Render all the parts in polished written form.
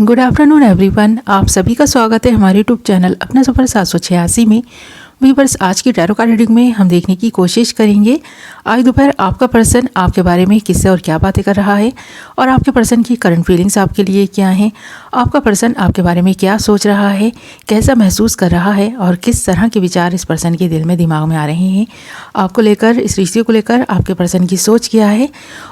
Good afternoon everyone. आप सभी का स्वागत है हमारे यूट्यूब चैनल अपना सफ़र 786 में। व्यूअर्स, आज की टैरो कार्ड रीडिंग में हम देखने की कोशिश करेंगे आज दोपहर आपका पर्सन आपके बारे में किससे और क्या बातें कर रहा है और आपके पर्सन की करंट फीलिंग्स आपके लिए क्या हैं। आपका पर्सन आपके बारे में क्या सोच रहा है, कैसा महसूस कर रहा है और किस तरह के विचार इस पर्सन के दिल में दिमाग में आ रहे हैं। आपको लेकर, इस रिश्ते को लेकर आपके पर्सन की सोच क्या है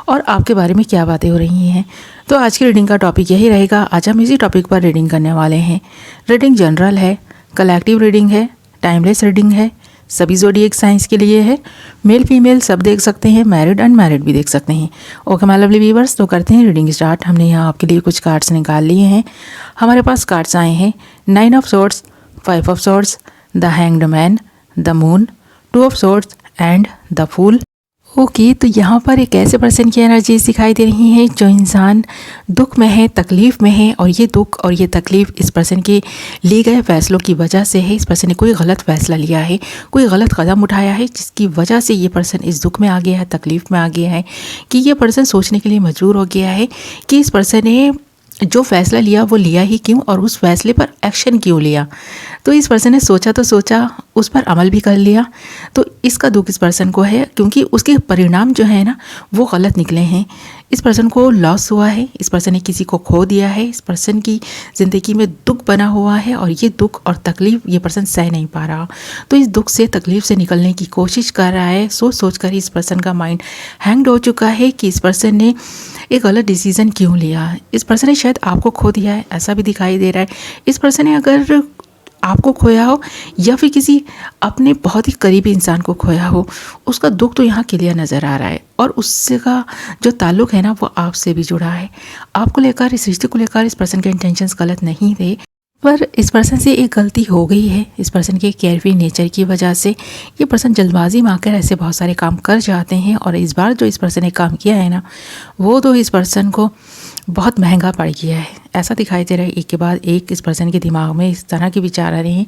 और आपके बारे में क्या बातें हो रही हैं। तो आज की रीडिंग का टॉपिक यही रहेगा। आज हम इसी टॉपिक पर रीडिंग करने वाले हैं। रीडिंग जनरल है, कलेक्टिव रीडिंग है, टाइमलेस रीडिंग है, सभी ज़ोडिएक साइंस के लिए है। मेल फीमेल सब देख सकते हैं, मैरिड अनमैरिड भी देख सकते हैं। ओके माय लवली व्यूअर्स, तो करते हैं रीडिंग स्टार्ट। हमने यहाँ आपके लिए कुछ कार्ड्स निकाल लिए हैं। हमारे पास कार्ड्स आए हैं 9 of swords, 5 of swords, the hanged man, the moon, 2 of swords and the fool. Okay, तो यहाँ पर एक ऐसे पर्सन की एनर्जीज दिखाई दे रही हैं जो इंसान दुख में है, तकलीफ़ में है और ये दुख और ये तकलीफ़ इस पर्सन के लिए गए फैसलों की वजह से है। इस पर्सन ने कोई गलत फैसला लिया है, कोई गलत कदम उठाया है जिसकी वजह से ये पर्सन इस दुख में आ गया है, तकलीफ़ में आ गया है कि ये पर्सन सोचने के लिए मजबूर हो गया है कि इस पर्सन ने जो फ़ैसला लिया वो लिया ही क्यों और उस फैसले पर एक्शन क्यों लिया। तो इस पर्सन ने सोचा तो सोचा, उस पर अमल भी कर लिया। तो इसका दुख इस पर्सन को है क्योंकि उसके परिणाम जो है ना वो गलत निकले हैं। इस पर्सन को लॉस हुआ है, इस पर्सन ने किसी को खो दिया है, इस पर्सन की ज़िंदगी में दुख बना हुआ है और ये दुख और तकलीफ़ ये पर्सन सह नहीं पा रहा। तो इस दुख से, तकलीफ़ से निकलने की कोशिश कर रहा है। सोच कर ही इस पर्सन का माइंड हैंग्ड हो चुका है कि इस पर्सन ने एक गलत डिसीज़न क्यों लिया। इस पर्सन ने शायद आपको खो दिया है, ऐसा भी दिखाई दे रहा है। इस पर्सन ने अगर आपको खोया हो या फिर किसी अपने बहुत ही करीबी इंसान को खोया हो, उसका दुख तो यहाँ क्लियर नज़र आ रहा है और उससे का जो ताल्लुक़ है ना वो आपसे भी जुड़ा है। आपको लेकर, इस रिश्ते को लेकर इस पर्सन के इंटेंशंस गलत नहीं थे, पर इस पर्सन से एक गलती हो गई है। इस पर्सन के केयरफ्री नेचर की वजह से ये पर्सन जल्दबाजी में आकर ऐसे बहुत सारे काम कर जाते हैं और इस बार जो इस पर्सन ने काम किया है ना वो तो इस पर्सन को बहुत महंगा पड़ गया है। ऐसा दिखाई दे रहा है एक के बाद एक इस पर्सन के दिमाग में इस तरह के विचार आ रहे हैं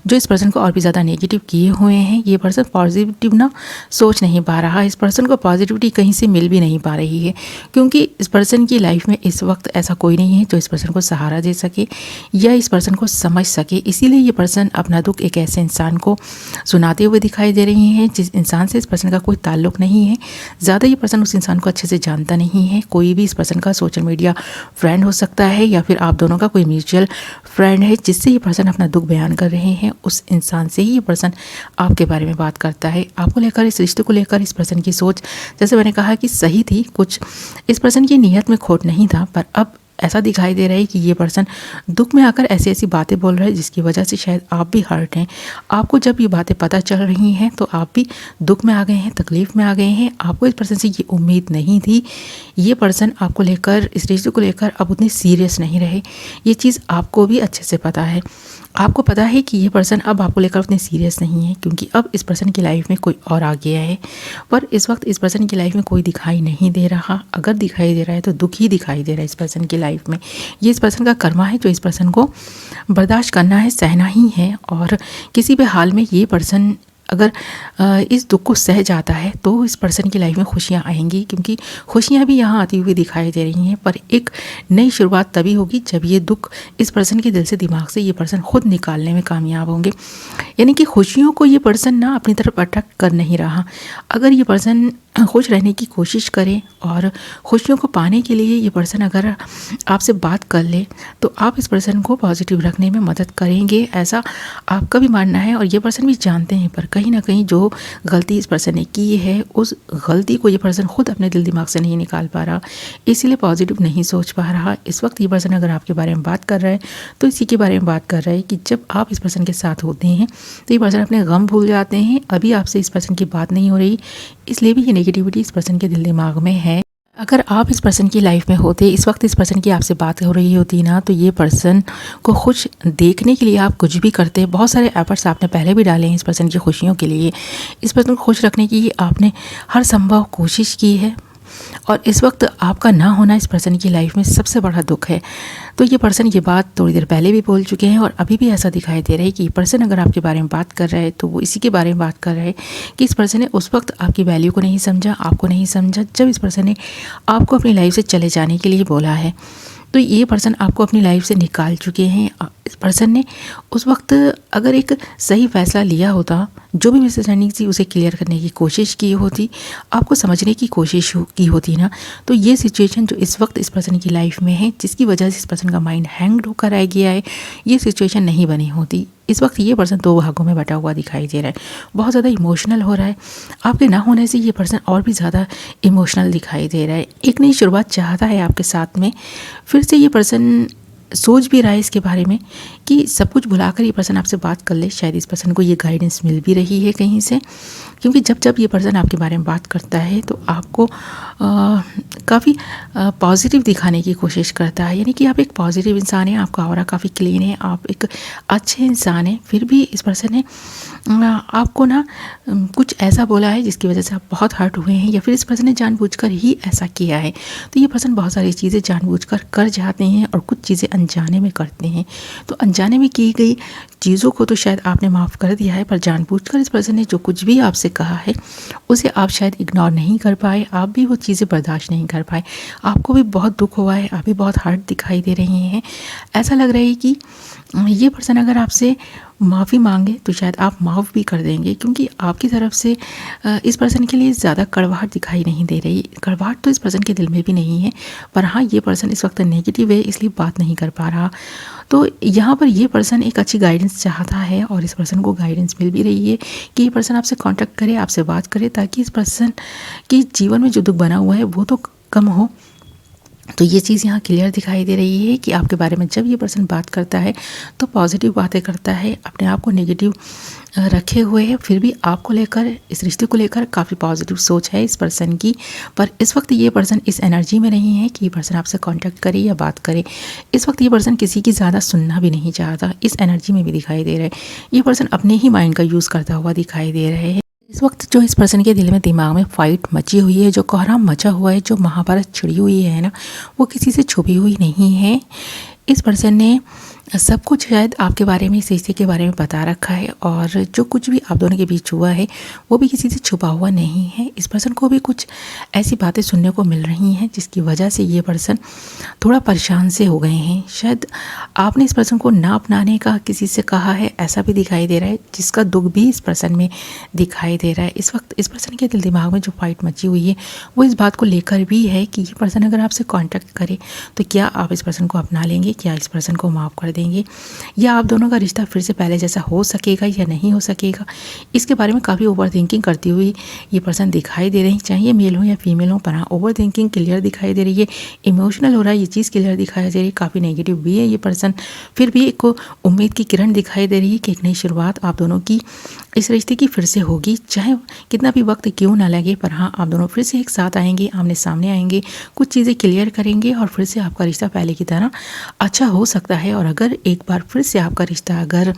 जो इस पर्सन को और भी ज़्यादा नेगेटिव किए हुए हैं। ये पर्सन पॉजिटिव ना सोच नहीं पा रहा, इस पर्सन को पॉजिटिविटी कहीं से मिल भी नहीं पा रही है क्योंकि इस पर्सन की लाइफ में इस वक्त ऐसा कोई नहीं है जो इस पर्सन को सहारा दे सके या इस पर्सन को समझ सके। इसीलिए ये पर्सन अपना दुख एक ऐसे इंसान को सुनाते हुए दिखाई दे रही हैं जिस इंसान से इस पर्सन का कोई ताल्लुक़ नहीं है। ज़्यादा ये पर्सन उस इंसान को अच्छे से जानता नहीं है। कोई भी इस पर्सन का सोशल मीडिया फ्रेंड हो सकता है या फिर आप दोनों का कोई म्यूचुअल फ्रेंड है जिससे ये पर्सन अपना दुख बयान कर रहे हैं। उस इंसान से ही ये पर्सन आपके बारे में बात करता है। आपको लेकर, इस रिश्ते को लेकर इस पर्सन की सोच, जैसे मैंने कहा कि सही थी, कुछ इस पर्सन की नीयत में खोट नहीं था, पर अब ऐसा दिखाई दे रहा है कि ये पर्सन दुख में आकर ऐसी ऐसी बातें बोल रहा है जिसकी वजह से शायद आप भी हर्ट हैं। आपको जब ये बातें पता चल रही हैं तो आप भी दुख में आ गए हैं, तकलीफ़ में आ गए हैं। आपको इस पर्सन से ये उम्मीद नहीं थी। ये पर्सन आपको लेकर, इस रिश्ते को लेकर अब उतने सीरियस नहीं रहे। ये चीज़ आपको भी अच्छे से पता है। आपको पता है कि ये पर्सन अब आपको लेकर उतने सीरियस नहीं है क्योंकि अब इस पर्सन की लाइफ में कोई और आ गया है। पर इस वक्त इस पर्सन की लाइफ में कोई दिखाई नहीं दे रहा। अगर दिखाई दे रहा है तो दुख ही दिखाई दे रहा है इस पर्सन की लाइफ में। ये इस पर्सन का कर्मा है जो इस पर्सन को बर्दाश्त करना है, सहना ही है। और किसी भी हाल में ये पर्सन अगर इस दुख को सह जाता है तो इस पर्सन की लाइफ में खुशियाँ आएंगी क्योंकि खुशियाँ भी यहाँ आती हुई दिखाई दे रही हैं। पर एक नई शुरुआत तभी होगी जब ये दुख इस पर्सन के दिल से, दिमाग से ये पर्सन खुद निकालने में कामयाब होंगे। यानी कि खुशियों को ये पर्सन ना अपनी तरफ अट्रैक्ट कर नहीं रहा। अगर ये पर्सन खुश रहने की कोशिश करे और खुशियों को पाने के लिए ये पर्सन अगर आपसे बात कर ले तो आप इस पर्सन को पॉजिटिव रखने में मदद करेंगे, ऐसा आपका भी मानना है और ये पर्सन भी जानते हैं। पर कहीं ना कहीं जो गलती इस पर्सन ने की है उस गलती को ये पर्सन खुद अपने दिल दिमाग से नहीं निकाल पा रहा, इसीलिए पॉजिटिव नहीं सोच पा रहा। इस वक्त ये पर्सन अगर आपके बारे में बात कर रहा है तो इसी के बारे में बात कर रहा है कि जब आप इस पर्सन के साथ होते हैं तो ये पर्सन अपने गम भूल जाते हैं। अभी आपसे इस पर्सन की बात नहीं हो रही, इसलिए भी ये नेगेटिविटी इस पर्सन के दिल दिमाग में है। अगर आप इस पर्सन की लाइफ में होते, इस वक्त इस पर्सन की आपसे बात हो रही होती ना, तो ये पर्सन को खुश देखने के लिए आप कुछ भी करते। बहुत सारे एफर्ट्स आपने पहले भी डाले हैं इस पर्सन की खुशियों के लिए। इस पर्सन को खुश रखने की आपने हर संभव कोशिश की है और इस वक्त आपका ना होना इस पर्सन की लाइफ में सबसे बड़ा दुख है। तो ये पर्सन ये बात थोड़ी देर पहले भी बोल चुके हैं और अभी भी ऐसा दिखाई दे रहा है कि ये पर्सन अगर आपके बारे में बात कर रहा है तो वो इसी के बारे में बात कर रहा है कि इस पर्सन ने उस वक्त आपकी वैल्यू को नहीं समझा, आपको नहीं समझा जब इस पर्सन ने आपको अपनी लाइफ से चले जाने के लिए बोला है। तो ये पर्सन आपको अपनी लाइफ से निकाल चुके हैं। इस पर्सन ने उस वक्त अगर एक सही फैसला लिया होता, जो भी मिसअंडरस्टैंडिंग थी उसे क्लियर करने की कोशिश की होती, आपको समझने की कोशिश की होती ना, तो ये सिचुएशन जो इस वक्त इस पर्सन की लाइफ में है, जिसकी वजह से इस पर्सन का माइंड हैंग्ड होकर रह गया है, ये सिचुएशन नहीं बनी होती। इस वक्त ये पर्सन दो भागों में बटा हुआ दिखाई दे रहा है, बहुत ज़्यादा इमोशनल हो रहा है। आपके ना होने से ये पर्सन और भी ज़्यादा इमोशनल दिखाई दे रहा है। एक नई शुरुआत चाहता है आपके साथ में। फिर से ये पर्सन सोच भी रहा है इसके बारे में कि सब कुछ भुलाकर ये पर्सन आपसे बात कर ले। शायद इस पर्सन को ये गाइडेंस मिल भी रही है कहीं से, क्योंकि जब जब ये पर्सन आपके बारे में बात करता है तो आपको काफ़ी पॉजिटिव दिखाने की कोशिश करता है, यानी कि आप एक पॉजिटिव इंसान हैं, आपका ऑरा काफ़ी क्लीन है, आप एक अच्छे इंसान हैं। फिर भी इस पर्सन ने आपको ना कुछ ऐसा बोला है जिसकी वजह से आप बहुत हर्ट हुए हैं, या फिर इस पर्सन ने जानबूझकर ही ऐसा किया है। तो ये पर्सन बहुत सारी चीज़ें जानबूझकर कर जाते हैं और कुछ चीज़ें अनजाने में करते हैं। तो अनजाने में की गई चीज़ों को तो शायद आपने माफ़ कर दिया है, पर जानबूझकर इस पर्सन ने जो कुछ भी आपसे कहा है उसे आप शायद इग्नोर नहीं कर पाए, आप भी वो चीज़ें बर्दाश्त नहीं कर पाए। आपको भी बहुत दुख हुआ है, आप भी बहुत हर्ट दिखाई दे रहे हैं। ऐसा लग रहा है कि ये पर्सन अगर आपसे माफ़ी मांगे तो शायद आप माफ़ भी कर देंगे, क्योंकि आपकी तरफ से इस पर्सन के लिए ज़्यादा कड़वाहट दिखाई नहीं दे रही। कड़वाहट तो इस पर्सन के दिल में भी नहीं है, पर हाँ, ये पर्सन इस वक्त नेगेटिव है, इसलिए बात नहीं कर पा रहा। तो यहाँ पर ये पर्सन एक अच्छी गाइडेंस चाहता है और इस पर्सन को गाइडेंस मिल भी रही है कि ये पर्सन आपसे कांटेक्ट करे, आपसे बात करे, ताकि इस पर्सन के जीवन में जो दुख बना हुआ है वो तो कम हो। तो ये चीज़ यहाँ क्लियर दिखाई दे रही है कि आपके बारे में जब ये पर्सन बात करता है तो पॉजिटिव बातें करता है, अपने आप को नेगेटिव रखे हुए है, फिर भी आपको लेकर, इस रिश्ते को लेकर काफ़ी पॉजिटिव सोच है इस पर्सन की। पर इस वक्त ये पर्सन इस एनर्जी में नहीं है कि ये पर्सन आपसे कांटेक्ट करे या बात करे। इस वक्त ये पर्सन किसी की ज़्यादा सुनना भी नहीं चाहता, इस एनर्जी में भी दिखाई दे रहा है। ये पर्सन अपने ही माइंड का यूज़ करता हुआ दिखाई दे रहे हैं। इस वक्त जो इस पर्सन के दिल में, दिमाग में फाइट मची हुई है, जो कोहराम मचा हुआ है, जो महाभारत छिड़ी हुई है ना, वो किसी से छुपी हुई नहीं है। इस पर्सन ने सब कुछ शायद आपके बारे में, इस रिश्ते के बारे में बता रखा है, और जो कुछ भी आप दोनों के बीच हुआ है वो भी किसी से छुपा हुआ नहीं है। इस पर्सन को भी कुछ ऐसी बातें सुनने को मिल रही हैं जिसकी वजह से ये पर्सन थोड़ा परेशान से हो गए हैं। शायद आपने इस पर्सन को ना अपनाने का किसी से कहा है, ऐसा भी दिखाई दे रहा है, जिसका दुख भी इस पर्सन में दिखाई दे रहा है। इस वक्त इस पर्सन के दिल दिमाग में जो फाइट मची हुई है वो इस बात को लेकर भी है कि ये पर्सन अगर आपसे कॉन्टैक्ट करे तो क्या आप इस पर्सन को अपना लेंगे, क्या इस पर्सन को माफ़ कर देंगे, या आप दोनों का रिश्ता फिर से पहले जैसा हो सकेगा या नहीं हो सकेगा। इसके बारे में काफ़ी ओवर थिंकिंग करती हुई ये पर्सन दिखाई दे रही, चाहे ये मेल हो या फीमेल हो, पर हाँ ओवर थिंकिंग क्लियर दिखाई दे रही है, इमोशनल हो रहा है, ये चीज़ क्लियर दिखाई दे रही है, काफ़ी नेगेटिव भी है ये पर्सन। फिर भी एक उम्मीद की किरण दिखाई दे रही है कि एक नई शुरुआत आप दोनों की इस रिश्ते की फिर से होगी, चाहे कितना भी वक्त क्यों ना लगे, पर हाँ आप दोनों फिर से एक साथ आएंगे, आमने सामने आएंगे, कुछ चीज़ें क्लियर करेंगे और फिर से आपका रिश्ता पहले की तरह अच्छा हो सकता है। और अगर एक बार फिर से आपका रिश्ता अगर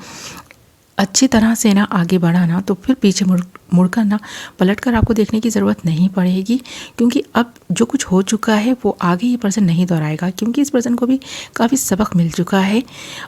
अच्छी तरह से ना आगे बढ़ा ना, तो फिर पीछे मुड़कर ना पलटकर आपको देखने की ज़रूरत नहीं पड़ेगी, क्योंकि अब जो कुछ हो चुका है वो आगे ये पर्सन नहीं दोहराएगा, क्योंकि इस पर्सन को भी काफ़ी सबक मिल चुका है।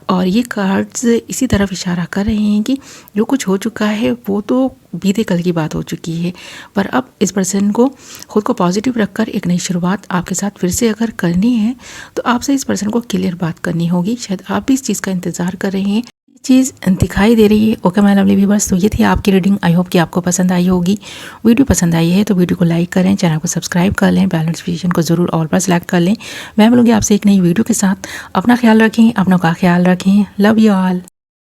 और ये कार्ड्स इसी तरफ इशारा कर रहे हैं कि जो कुछ हो चुका है वो तो बीते कल की बात हो चुकी है, पर अब इस पर्सन को खुद को पॉजिटिव रखकर एक नई शुरुआत आपके साथ फिर से अगर करनी है तो आपसे इस पर्सन को क्लियर बात करनी होगी। शायद आप भी इस चीज़ का इंतज़ार कर रहे हैं, चीज़ दिखाई दे रही है। ओके माय लवली व्यूअर्स, तो ये थी आपकी रीडिंग। आई होप कि आपको पसंद आई होगी। वीडियो पसंद आई है तो वीडियो को लाइक करें, चैनल को सब्सक्राइब कर लें, बेल नोटिफिकेशन को ज़रूर ऑल पर सेलेक्ट कर लें। मैं मिलूंगी आपसे एक नई वीडियो के साथ। अपना ख्याल रखें, अपनों का ख्याल रखें। Love you all.